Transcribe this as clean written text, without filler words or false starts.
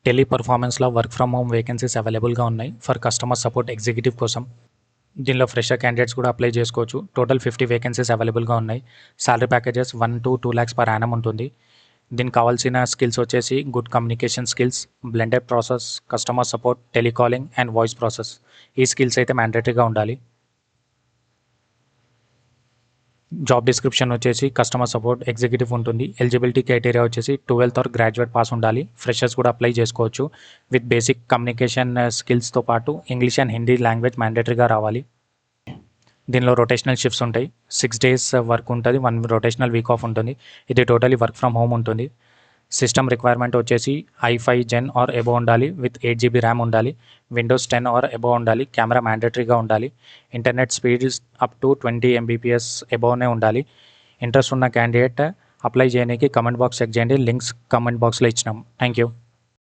Tele పర్ఫార్మెన్స్లో work from home vacancies అవైలబుల్గా ఉన్నాయి ఫర్ కస్టమర్ సపోర్ట్ ఎగ్జిక్యూటివ్ కోసం. దీనిలో ఫ్రెషర్ క్యాండిడేట్స్ కూడా అప్లై చేసుకోవచ్చు. టోటల్ 50 వేకెన్సీస్ అవైలబుల్గా ఉన్నాయి. Salary packages 1 to 2 lakhs per annum ఉంటుంది. దీనికి కావాల్సిన స్కిల్స్ వచ్చేసి good communication skills, blended process, customer support, telecalling and voice process. ఈ స్కిల్స్ అయితే మ్యాండేటరీగా ఉండాలి. జాబ్ డిస్క్రిప్షన్ వచ్చేసి కస్టమర్ సపోర్ట్ ఎగ్జిక్యూటివ్ ఉంటుంది. ఎలిజిబిలిటీ క్రైటీరియా వచ్చేసి 12th or గ్రాడ్యుయేట్ పాస్ ఉండాలి. ఫ్రెషర్స్ కూడా అప్లై చేసుకోవచ్చు. విత్ బేసిక్ కమ్యూనికేషన్ స్కిల్స్తో పాటు ఇంగ్లీష్ అండ్ హిందీ లాంగ్వేజ్ మ్యాండేటరీగా రావాలి. దీనిలో రొటేషనల్ షిఫ్ట్స్ ఉంటాయి. 6 days వర్క్ ఉంటుంది, 1 రొటేషనల్ వీక్ ఆఫ్ ఉంటుంది. ఇది టోటలీ వర్క్ ఫ్రమ్ హోమ్ ఉంటుంది. సిస్టమ్ రిక్వైర్మెంట్ వచ్చేసి i5 Gen or above ఉండాలి. విత్ 8 GB ర్యామ్ ఉండాలి. విండోస్ 10 or above ఉండాలి. కెమెరా మ్యాండేటరీగా ఉండాలి. Internet speed up to 20 Mbps అబోవ్నే ఉండాలి. ఇంట్రెస్ట్ ఉన్న క్యాండిడేట్ అప్లై చేయడానికి కమెంట్ బాక్స్ చెక్ చేయండి. లింక్స్ కమెంట్ బాక్స్లో ఇచ్చినాం. Thank you.